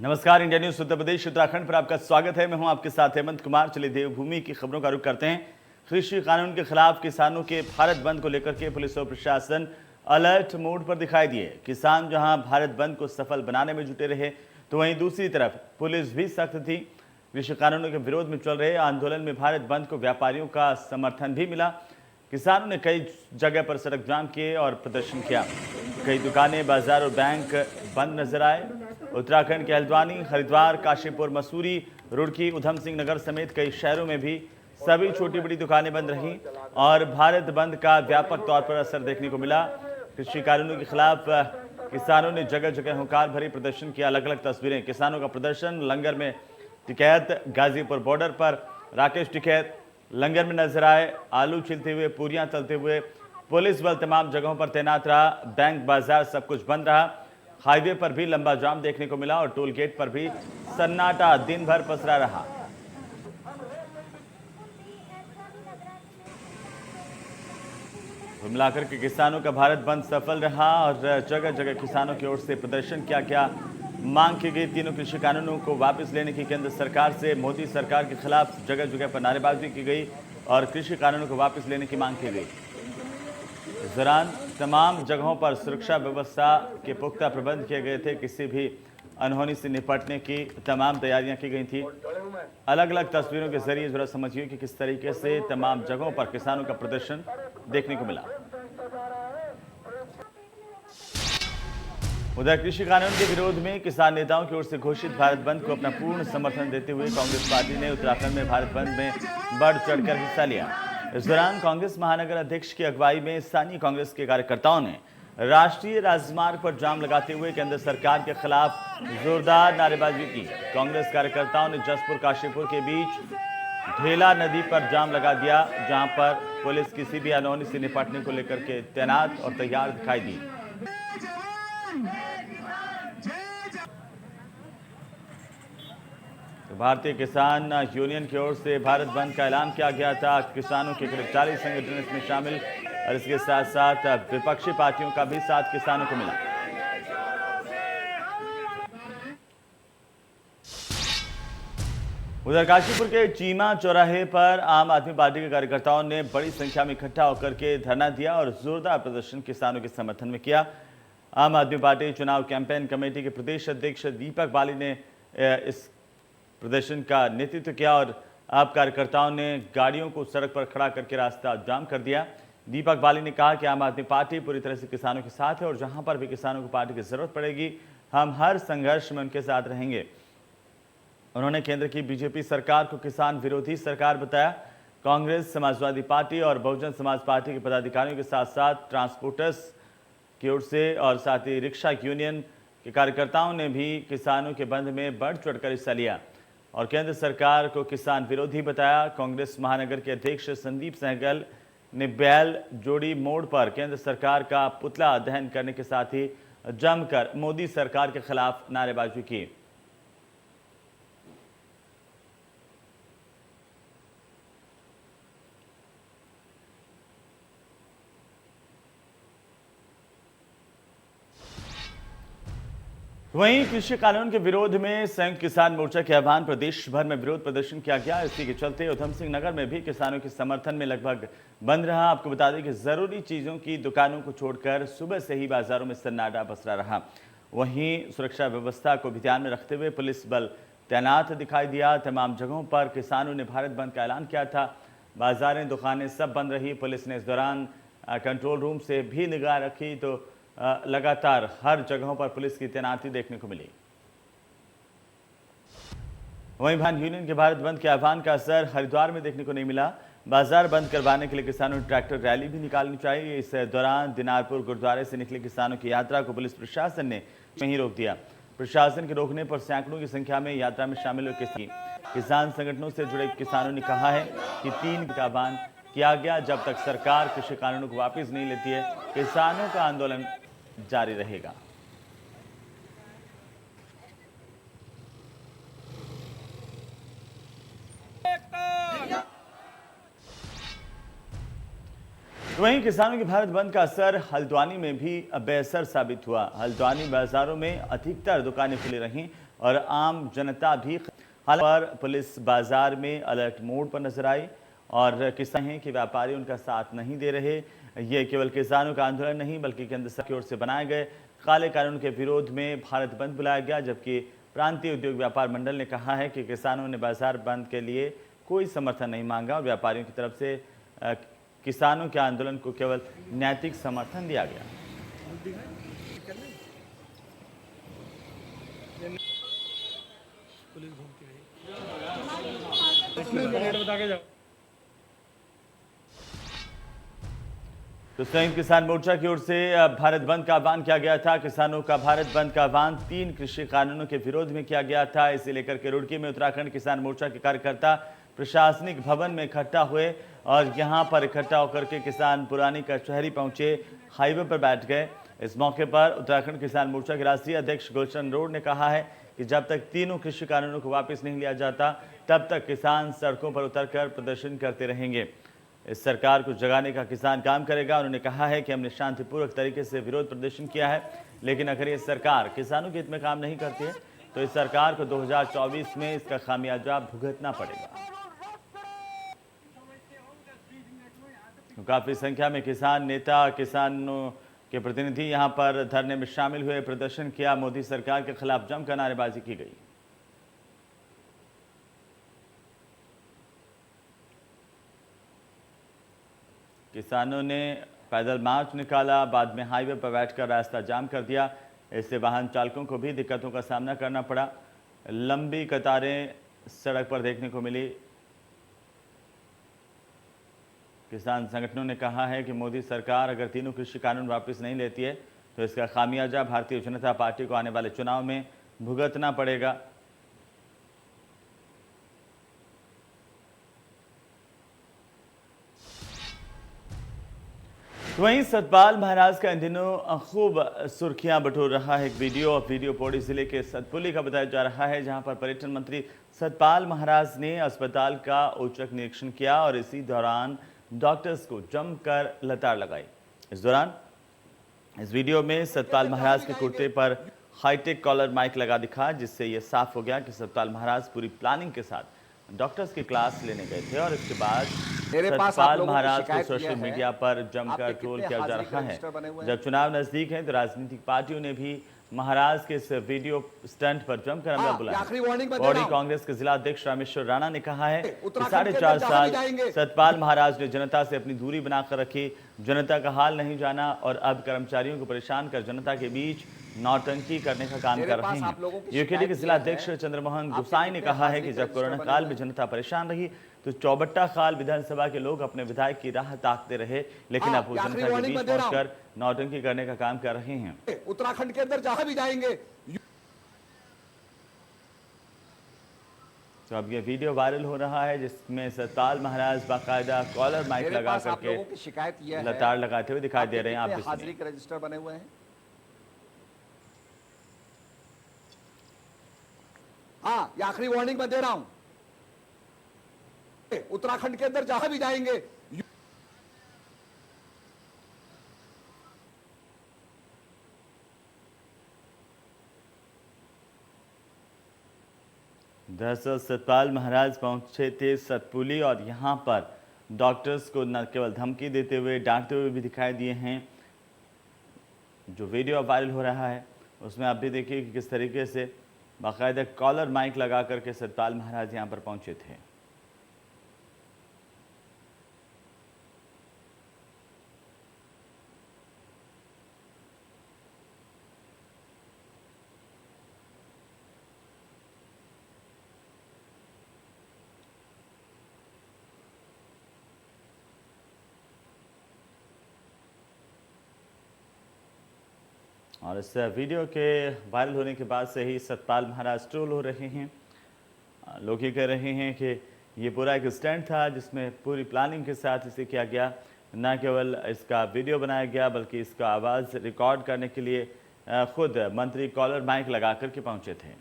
नमस्कार, India news Uttar Pradesh Uttarakhand पर आपका स्वागत है। मैं हूं आपके साथ हेमंत कुमार। चलिए देवभूमि की खबरों का रुख करते हैं। कृषि कानून के खिलाफ किसानों के भारत बंद को लेकर के पुलिस और प्रशासन अलर्ट मोड पर दिखाई दिए। किसान जहां भारत बंद को सफल बनाने में जुटे रहे, तो वहीं दूसरी तरफ पुलिस भी सख्त थी। कृषि कानूनों के विरोध में चल रहे आंदोलन में भारत बंद को व्यापारियों का समर्थन भी मिला। किसानों ने कई जगह पर सड़क जाम किए और प्रदर्शन किया। कई दुकानें, बाजार और बैंक बंद नजर आए। उत्तराखंड के हल्द्वानी, हरिद्वार, काशीपुर, मसूरी, रुड़की, उधम सिंह नगर समेत कई शहरों में भी सभी छोटी बड़ी दुकानें बंद रहीं और भारत बंद का व्यापक तौर पर असर देखने को मिला। कृषि कानूनों के खिलाफ किसानों ने जगह जगह हुंकार भरी प्रदर्शन किया। अलग अलग तस्वीरें किसानों का प्रदर्शन। लंगर में टिकैत, गाजीपुर बॉर्डर पर राकेश टिकैत लंगर में नजर आए। आलू छिलते हुए, पूरियां तलते हुए। पुलिस बल तमाम जगहों पर तैनात रहा। बैंक, बाजार सब कुछ बंद रहा। हाईवे पर भी लंबा जाम देखने को मिला और टोल गेट पर भी सन्नाटा दिन भर पसरा रहा। कुल मिलाकर के किसानों का भारत बंद सफल रहा और जगह जगह किसानों की ओर से प्रदर्शन किया गया। मांग की गई तीनों कृषि कानूनों को वापस लेने की केंद्र सरकार से। मोदी सरकार के खिलाफ जगह जगह पर नारेबाजी की गई और कृषि कानूनों को वापस लेने की मांग की गई। इस दौरान तमाम जगहों पर सुरक्षा व्यवस्था के पुख्ता प्रबंध किए गए थे। किसी भी अनहोनी से निपटने की तमाम तैयारियां की गई थी। अलग अलग तस्वीरों के जरिए जरा समझिए कि किस तरीके से तमाम जगहों पर किसानों का प्रदर्शन देखने को मिला। उधर कृषि कानून के विरोध में किसान नेताओं की ओर से घोषित भारत बंद को अपना पूर्ण समर्थन देते हुए कांग्रेस पार्टी ने उत्तराखंड में भारत बंद में बढ़ चढ़कर हिस्सा लिया। इस दौरान कांग्रेस महानगर अध्यक्ष की अगुवाई में स्थानीय कांग्रेस के कार्यकर्ताओं ने राष्ट्रीय राजमार्ग पर जाम लगाते हुए केंद्र सरकार के खिलाफ जोरदार नारेबाजी की। कांग्रेस कार्यकर्ताओं ने जसपुर काशीपुर के बीच ढेला नदी पर जाम लगा दिया, जहां पर पुलिस किसी भी अनहोनी से निपटने को लेकर के तैनात और तैयार दिखाई दी। भारतीय किसान यूनियन की ओर से भारत बंद का ऐलान किया गया था। किसानों के करीब 40 संगठन इसमें शामिल और इसके साथ साथ विपक्षी पार्टियों का भी साथ किसानों को मिला। उधर काशीपुर के चीमा चौराहे पर आम आदमी पार्टी के कार्यकर्ताओं ने बड़ी संख्या में इकट्ठा होकर के धरना दिया और जोरदार प्रदर्शन किसानों के समर्थन में किया। आम आदमी पार्टी चुनाव कैंपेन कमेटी के प्रदेश अध्यक्ष दीपक बाली ने इस प्रदर्शन का नेतृत्व किया और आप कार्यकर्ताओं ने गाड़ियों को सड़क पर खड़ा करके रास्ता जाम कर दिया। दीपक बाली ने कहा कि आम आदमी पार्टी पूरी तरह से किसानों के साथ है और जहां पर भी किसानों को पार्टी की जरूरत पड़ेगी, हम हर संघर्ष में उनके साथ रहेंगे। उन्होंने केंद्र की बीजेपी सरकार को किसान विरोधी सरकार बताया। कांग्रेस, समाजवादी पार्टी और बहुजन समाज पार्टी के पदाधिकारियों के साथ साथ ट्रांसपोर्टर्स की ओर से और साथ ही रिक्शा यूनियन के कार्यकर्ताओं ने भी किसानों के बंद में बढ़ चढ़कर हिस्सा लिया और केंद्र सरकार को किसान विरोधी बताया। कांग्रेस महानगर के अध्यक्ष संदीप सहगल ने बैल जोड़ी मोड़ पर केंद्र सरकार का पुतला दहन करने के साथ ही जमकर मोदी सरकार के खिलाफ नारेबाजी की। वहीं कृषि कानून के विरोध में संयुक्त किसान मोर्चा के आह्वान प्रदेश भर में विरोध प्रदर्शन किया गया। इसी के चलते उधम सिंह नगर में भी किसानों के समर्थन में लगभग बंद रहा। आपको बता दें कि जरूरी चीजों की दुकानों को छोड़कर सुबह से ही बाजारों में सन्नाटा पसरा रहा। वहीं सुरक्षा व्यवस्था को भी ध्यान में रखते हुए पुलिस बल तैनात दिखाई दिया। तमाम जगहों पर किसानों ने भारत बंद का ऐलान किया था। बाजारें, दुकानें सब बंद रही। पुलिस ने इस दौरान कंट्रोल रूम से भी निगाह रखी तो लगातार हर जगहों पर पुलिस की तैनाती देखने को मिली। वहीं भान यूनियन के भारत बंद के आह्वान का असर हरिद्वार में देखने को नहीं मिला। बाजार बंद करवाने के लिए किसानों ने ट्रैक्टर रैली भी निकालनी चाहिए। इस दौरान दिनारपुर गुरुद्वारे से निकले किसानों की यात्रा को पुलिस प्रशासन ने वहीं रोक दिया। प्रशासन के रोकने पर सैकड़ों की संख्या में यात्रा में शामिल हुए किसान संगठनों से जुड़े किसानों ने कहा है कि 3 का आह्वान किया गया। जब तक सरकार कृषि कानूनों को वापस नहीं लेती है, किसानों का आंदोलन जारी रहेगा। वहीं किसानों के भारत बंद का असर हल्द्वानी में भी बेअसर साबित हुआ। हल्द्वानी बाजारों में अधिकतर दुकानें खुली रहीं। और आम जनता भी। हालांकि पर पुलिस बाजार में अलर्ट मोड पर नजर आई और किसान हैं कि व्यापारी उनका साथ नहीं दे रहे। ये केवल किसानों का आंदोलन नहीं बल्कि केंद्र सरकार की ओर से बनाए गए काले कानून के विरोध में भारत बंद बुलाया गया, जबकि प्रांतीय उद्योग व्यापार मंडल ने कहा है कि किसानों ने बाजार बंद के लिए कोई समर्थन नहीं मांगा और व्यापारियों की तरफ से किसानों के आंदोलन को केवल नैतिक समर्थन दिया गया। तो संयुक्त किसान मोर्चा की ओर से भारत बंद का आह्वान किया गया था। किसानों का भारत बंद का आह्वान 3 कृषि कानूनों के विरोध में किया गया था। इसे लेकर के रुड़की में उत्तराखंड किसान मोर्चा के कार्यकर्ता प्रशासनिक भवन में इकट्ठा हुए और यहां पर इकट्ठा होकर के किसान पुरानी कचहरी पहुंचे, हाईवे पर बैठ गए। इस मौके पर उत्तराखंड किसान मोर्चा के राष्ट्रीय अध्यक्ष गुलशन रोड ने कहा है कि जब तक तीनों कृषि कानूनों को वापस नहीं लिया जाता तब तक किसान सड़कों पर उतरकर प्रदर्शन करते रहेंगे। इस सरकार को जगाने का किसान काम करेगा। उन्होंने कहा है कि हमने शांतिपूर्वक तरीके से विरोध प्रदर्शन किया है, लेकिन अगर ये सरकार किसानों के हित में काम नहीं करती है तो इस सरकार को 2024 में इसका खामियाजा भुगतना पड़ेगा। काफी संख्या में किसान नेता, किसानों के प्रतिनिधि यहां पर धरने में शामिल हुए, प्रदर्शन किया। मोदी सरकार के खिलाफ जमकर नारेबाजी की गई। किसानों ने पैदल मार्च निकाला, बाद में हाईवे पर बैठकर रास्ता जाम कर दिया। इससे वाहन चालकों को भी दिक्कतों का सामना करना पड़ा। लंबी कतारें सड़क पर देखने को मिली। किसान संगठनों ने कहा है कि मोदी सरकार अगर तीनों कृषि कानून वापस नहीं लेती है तो इसका खामियाजा भारतीय जनता पार्टी को आने वाले चुनाव में भुगतना पड़ेगा। वहीं सतपाल महाराज का इन दिनों खूब सुर्खियां बटोर रहा है एक वीडियो पौड़ी जिले के सतपुली का बताया जा रहा है, जहां पर पर्यटन मंत्री सतपाल महाराज ने अस्पताल का औचक निरीक्षण किया और इसी दौरान डॉक्टर्स को जमकर लताड़ लगाई। इस दौरान इस वीडियो में सतपाल महाराज के कुर्ते पर हाईटेक कॉलर माइक लगा दिखा, जिससे यह साफ हो गया कि सतपाल महाराज पूरी प्लानिंग के साथ डॉक्टर्स की क्लास लेने गए थे। और इसके बाद सतपाल महाराज को सोशल मीडिया पर जमकर ट्रोल किया जा रहा है। जब चुनाव नजदीक है तो राजनीतिक पार्टियों ने भी महाराज के इस वीडियो स्टंट पर जमकर हमला बुलाया। पौड़ी कांग्रेस के जिला अध्यक्ष रामेश्वर राणा ने कहा है कि 4.5 साल सतपाल महाराज ने जनता से अपनी दूरी बनाकर रखी, जनता का हाल नहीं जाना और अब कर्मचारियों को परेशान कर जनता के बीच नौटंकी करने का काम कर रहे हैं। यूकेडी के जिला अध्यक्ष चंद्रमोहन गुसाई ने कहा है कि जब कोरोना काल में जनता परेशान रही तो चौबट्टा खाल विधानसभा के लोग अपने विधायक की राह ताकते रहे, लेकिन अब वो जनता के बीच पहुंचकर नौटंकी करने का काम कर रहे हैं। उत्तराखंड के अंदर जहां भी जाएंगे तो अब ये वीडियो वायरल हो रहा है जिसमें सतपाल महाराज बाकायदा कॉलर माइक लगा करके शिकायत यह लताड़ लगाते हुए दिखाई दे रहे हैं। आप हाजिरी के रजिस्टर बने हुए हैं। हाँ, ये आखिरी वार्निंग मैं दे रहा हूं। उत्तराखंड के अंदर जहां भी जाएंगे दरअसल सतपाल महाराज पहुंचे थे सतपुली और यहां पर डॉक्टर्स को न केवल धमकी देते हुए डांटते हुए भी दिखाई दिए हैं। जो वीडियो वायरल हो रहा है उसमें आप भी देखिए कि किस तरीके से बाकायदा कॉलर माइक लगा करके सतपाल महाराज यहां पर पहुंचे थे। और इस वीडियो के वायरल होने के बाद से ही सतपाल महाराज ट्रोल हो रहे हैं। लोग ये कह रहे हैं कि ये पूरा एक स्टंट था जिसमें पूरी प्लानिंग के साथ इसे किया गया, न केवल इसका वीडियो बनाया गया बल्कि इसका आवाज़ रिकॉर्ड करने के लिए खुद मंत्री कॉलर माइक लगा करके पहुंचे थे।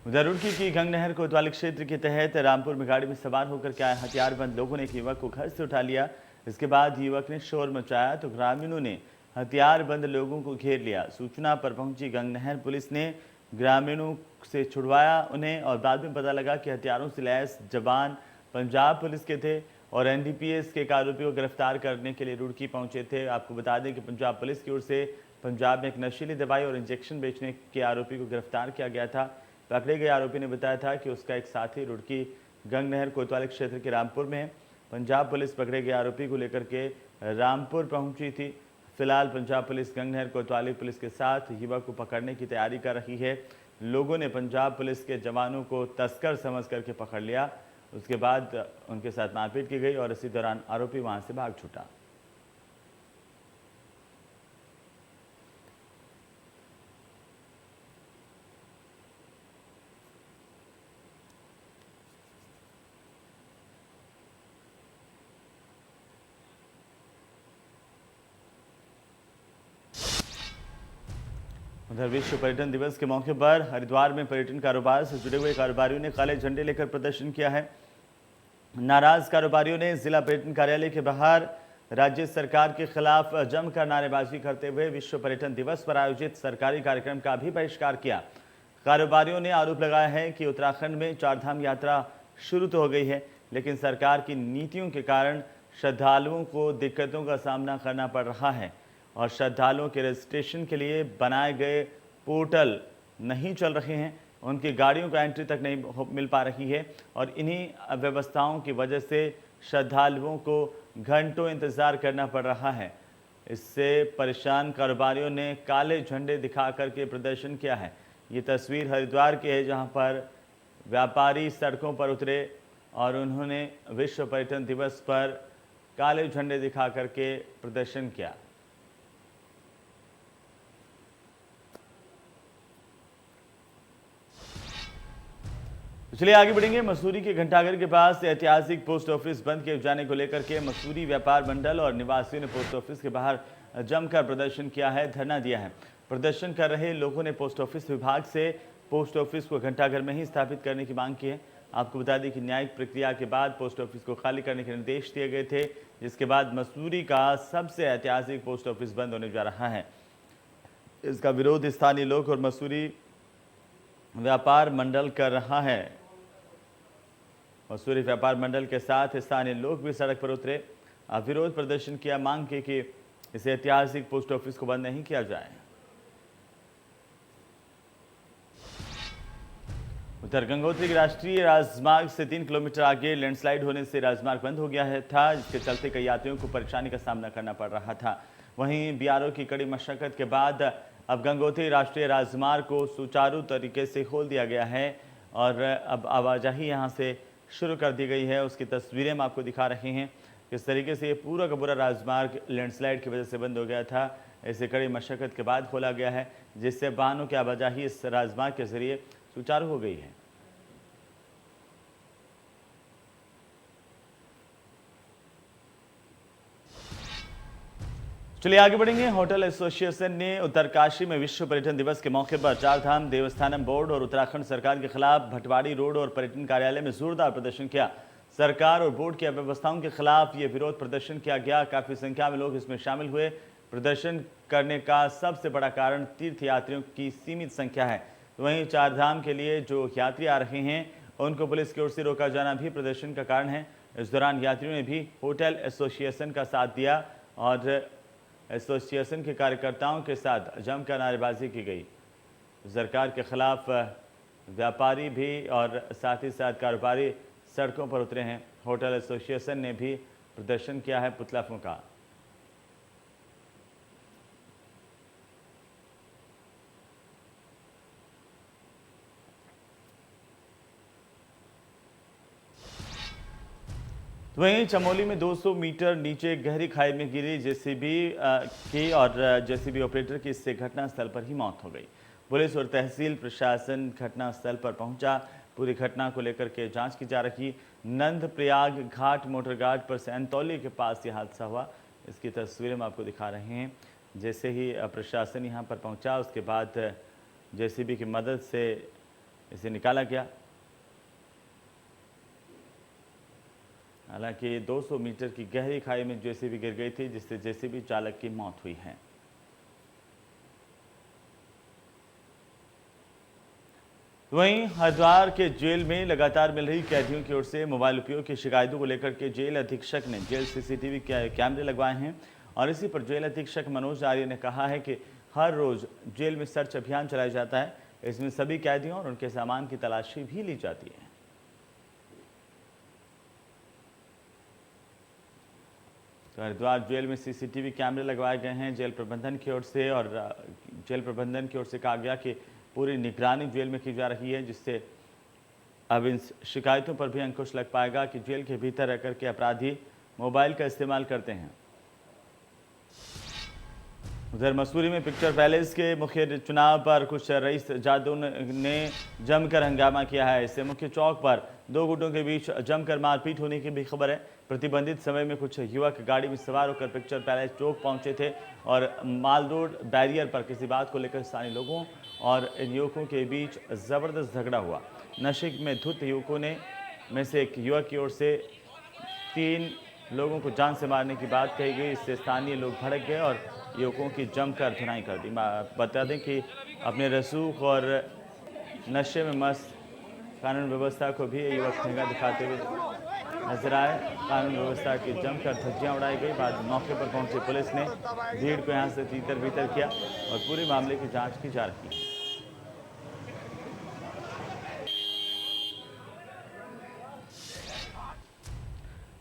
उधर रुड़की की गंगनहर कोतवाली क्षेत्र के तहत रामपुर में गाड़ी में सवार होकर के आए हथियारबंद लोगों ने एक युवक को घर से उठा लिया। इसके बाद युवक ने शोर मचाया तो ग्रामीणों ने हथियारबंद लोगों को घेर लिया। सूचना पर पहुंची गंगनहर पुलिस ने ग्रामीणों से छुड़वाया उन्हें और बाद में पता लगा कि हथियारों से लैस जवान पंजाब पुलिस के थे और एनडीपीएस के एक आरोपी को गिरफ्तार करने के लिए रुड़की पहुंचे थे। आपको बता दें कि पंजाब पुलिस की ओर से पंजाब में एक नशीली दवाई और इंजेक्शन बेचने के आरोपी को गिरफ्तार किया गया था। पकड़े गए आरोपी ने बताया था कि उसका एक साथी रुड़की गंगनहर कोतवाली क्षेत्र के रामपुर में है। पंजाब पुलिस पकड़े गए आरोपी को लेकर के रामपुर पहुंची थी। फिलहाल पंजाब पुलिस गंगनहर कोतवाली पुलिस के साथ युवक को पकड़ने की तैयारी कर रही है। लोगों ने पंजाब पुलिस के जवानों को तस्कर समझ करके पकड़ लिया। उसके बाद उनके साथ मारपीट की गई और इसी दौरान आरोपी वहां से भाग छूटा। उधर विश्व पर्यटन दिवस के मौके पर हरिद्वार में पर्यटन कारोबार से जुड़े हुए कारोबारियों ने काले झंडे लेकर प्रदर्शन किया है। नाराज कारोबारियों ने जिला पर्यटन कार्यालय के बाहर राज्य सरकार के खिलाफ जमकर नारेबाजी करते हुए विश्व पर्यटन दिवस पर आयोजित सरकारी कार्यक्रम का भी बहिष्कार किया। कारोबारियों ने आरोप लगाया है कि उत्तराखंड में चारधाम यात्रा शुरू तो हो गई है, लेकिन सरकार की नीतियों के कारण श्रद्धालुओं को दिक्कतों का सामना करना पड़ रहा है और श्रद्धालुओं के रजिस्ट्रेशन के लिए बनाए गए पोर्टल नहीं चल रहे हैं। उनकी गाड़ियों का एंट्री तक नहीं मिल पा रही है और इन्हीं व्यवस्थाओं की वजह से श्रद्धालुओं को घंटों इंतज़ार करना पड़ रहा है। इससे परेशान कारोबारियों ने काले झंडे दिखा करके प्रदर्शन किया है। ये तस्वीर हरिद्वार की है, जहां पर व्यापारी सड़कों पर उतरे और उन्होंने विश्व पर्यटन दिवस पर काले झंडे दिखा करके प्रदर्शन किया। चलिए आगे बढ़ेंगे। मसूरी के घंटाघर के पास ऐतिहासिक पोस्ट ऑफिस बंद किए जाने को लेकर के मसूरी व्यापार मंडल और निवासियों ने पोस्ट ऑफिस के बाहर जमकर प्रदर्शन किया है, धरना दिया है। प्रदर्शन कर रहे लोगों ने पोस्ट ऑफिस विभाग से पोस्ट ऑफिस को घंटाघर में ही स्थापित करने की मांग की है। आपको बता दें कि न्यायिक प्रक्रिया के बाद पोस्ट ऑफिस को खाली करने के निर्देश दिए गए थे, जिसके बाद मसूरी का सबसे ऐतिहासिक पोस्ट ऑफिस बंद होने जा रहा है। इसका विरोध स्थानीय लोग और मसूरी व्यापार मंडल कर रहा है। मसूरी व्यापार मंडल के साथ स्थानीय लोग भी सड़क पर उतरे, विरोध प्रदर्शन किया, मांग की कि इस ऐतिहासिक पोस्ट ऑफिस को बंद नहीं किया जाए। उधर गंगोत्री के राष्ट्रीय राजमार्ग से 3 किलोमीटर आगे लैंडस्लाइड होने से राजमार्ग बंद हो गया था, जिसके चलते कई यात्रियों को परेशानी का सामना करना पड़ रहा था। वहीं बीआरओ की कड़ी मशक्कत के बाद अब गंगोत्री राष्ट्रीय राजमार्ग को सुचारू तरीके से खोल दिया गया है और अब आवाजाही यहां से शुरू कर दी गई है। उसकी तस्वीरें हम आपको दिखा रहे हैं किस तरीके से ये पूरा का पूरा राजमार्ग लैंडस्लाइड की वजह से बंद हो गया था। इसे कड़ी मशक्कत के बाद खोला गया है, जिससे वाहनों की आवाजाही इस राजमार्ग के जरिए सुचारू हो गई है। चलिए आगे बढ़ेंगे। होटल एसोसिएशन ने उत्तरकाशी में विश्व पर्यटन दिवस के मौके पर चारधाम देवस्थानम बोर्ड और उत्तराखंड सरकार के खिलाफ भटवाड़ी रोड और पर्यटन कार्यालय में जोरदार प्रदर्शन किया। सरकार और बोर्ड की अव्यवस्थाओं के खिलाफ ये विरोध प्रदर्शन किया गया। काफी संख्या में लोग इसमें शामिल हुए। प्रदर्शन करने का सबसे बड़ा कारण तीर्थ यात्रियों की सीमित संख्या है। वहीं चारधाम के लिए जो यात्री आ रहे हैं उनको पुलिस की ओर से रोका जाना भी प्रदर्शन का कारण है। इस दौरान यात्रियों ने भी होटल एसोसिएशन का साथ दिया और एसोसिएशन के कार्यकर्ताओं के साथ जमकर नारेबाजी की गई। सरकार के खिलाफ व्यापारी भी और साथ ही साथ कारोबारी सड़कों पर उतरे हैं। होटल एसोसिएशन ने भी प्रदर्शन किया है, पुतला फूंका। वहीं चमोली में 200 मीटर नीचे गहरी खाई में गिरी जेसीबी की और जेसीबी ऑपरेटर की इससे घटनास्थल पर ही मौत हो गई। पुलिस और तहसील प्रशासन घटनास्थल पर पहुंचा। पूरी घटना को लेकर के जांच की जा रही। नंदप्रयाग घाट मोटर घाट पर सैंतौली के पास यह हादसा हुआ। इसकी तस्वीरें हम आपको दिखा रहे हैं। जैसे ही प्रशासन यहां पर पहुंचा, उसके बाद जेसीबी की मदद से इसे निकाला गया। हालांकि 200 मीटर की गहरी खाई में जेसीबी गिर गई थी, जिससे जेसीबी चालक की मौत हुई है। वहीं हरिद्वार के जेल में लगातार मिल रही कैदियों की ओर से मोबाइल उपयोग की शिकायतों को लेकर के जेल अधीक्षक ने जेल सीसीटीवी कैमरे लगवाए हैं और इसी पर जेल अधीक्षक मनोज आर्य ने कहा है कि हर रोज जेल में सर्च अभियान चलाया जाता है। इसमें सभी कैदियों और उनके सामान की तलाशी भी ली जाती है। तो हरिद्वार जेल में सीसीटीवी कैमरे लगवाए गए हैं जेल प्रबंधन की ओर से, और जेल प्रबंधन की ओर से कहा गया कि पूरी निगरानी जेल में की जा रही है, जिससे अब इन शिकायतों पर भी अंकुश लग पाएगा कि जेल के भीतर रहकर के अपराधी मोबाइल का इस्तेमाल करते हैं। उधर मसूरी में पिक्चर पैलेस के मुख्य चुनाव पर कुछ रईस जादू ने जमकर हंगामा किया है। इससे मुख्य चौक पर दो गुटों के बीच जमकर मारपीट होने की भी खबर है। प्रतिबंधित समय में कुछ युवक गाड़ी में सवार होकर पिक्चर पैलेस चौक पहुंचे थे और माल रोड बैरियर पर किसी बात को लेकर स्थानीय लोगों और इन युवकों के बीच जबरदस्त झगड़ा हुआ। नशे में धुत युवकों में से एक युवक की ओर से 3 लोगों को जान से मारने की बात कही गई। इससे स्थानीय लोग भड़क गए और युवकों की जमकर धुनाई कर दी। बता दें कि अपने रसूख और नशे में मस्त कानून व्यवस्था को भी ये युवक ठेंगा दिखाते हुए नजर आए। कानून व्यवस्था की जमकर धज्जियां उड़ाई गई। बाद मौके पर पहुंची पुलिस ने भीड़ को यहां से तीतर बीतर किया और पूरे मामले की जांच की जा रही है।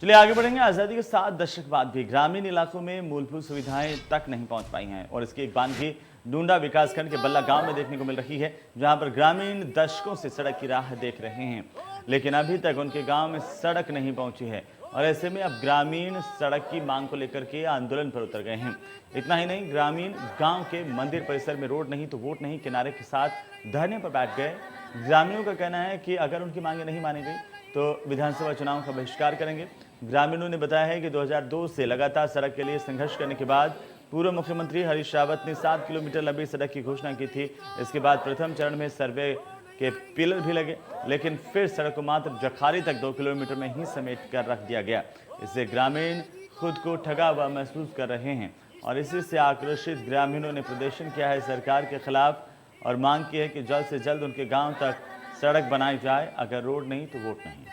चलिए आगे बढ़ेंगे। आज़ादी के 7 दशक बाद भी ग्रामीण इलाकों में मूलभूत सुविधाएं तक नहीं पहुंच पाई हैं और इसकी एक बानगी डूंडा विकासखंड के बल्ला गांव में देखने को मिल रही है, जहां पर ग्रामीण दशकों से सड़क की राह देख रहे हैं, लेकिन अभी तक उनके गांव में सड़क नहीं पहुंची है और ऐसे में अब ग्रामीण सड़क की मांग को लेकर के आंदोलन पर उतर गए हैं। इतना ही नहीं, ग्रामीण गाँव के मंदिर परिसर में रोड नहीं तो वोट नहीं किनारे के साथ धरने पर बैठ गए। ग्रामीणों का कहना है कि अगर उनकी मांगे नहीं मानी गई तो विधानसभा चुनाव का बहिष्कार करेंगे। ग्रामीणों ने बताया है कि 2002 से लगातार सड़क के लिए संघर्ष करने के बाद पूर्व मुख्यमंत्री हरीश रावत ने 7 किलोमीटर लंबी सड़क की घोषणा की थी। इसके बाद प्रथम चरण में सर्वे के पिलर भी लगे, लेकिन फिर सड़क को मात्र जखारी तक 2 किलोमीटर में ही समेट कर रख दिया गया। इससे ग्रामीण खुद को ठगा हुआ महसूस कर रहे हैं और इसी से आक्रोशित ग्रामीणों ने प्रदर्शन किया है सरकार के खिलाफ और मांग की है कि जल्द से जल्द उनके गाँव तक सड़क बनाई जाए। अगर रोड नहीं तो वोट नहीं।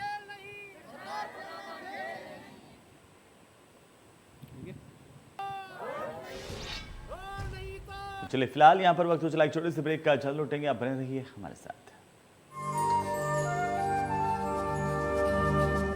चलिए फिलहाल यहाँ पर वक्त हो चला एक छोटे से ब्रेक का, जल्द लौटेंगे। आप बने रहिए हमारे साथ।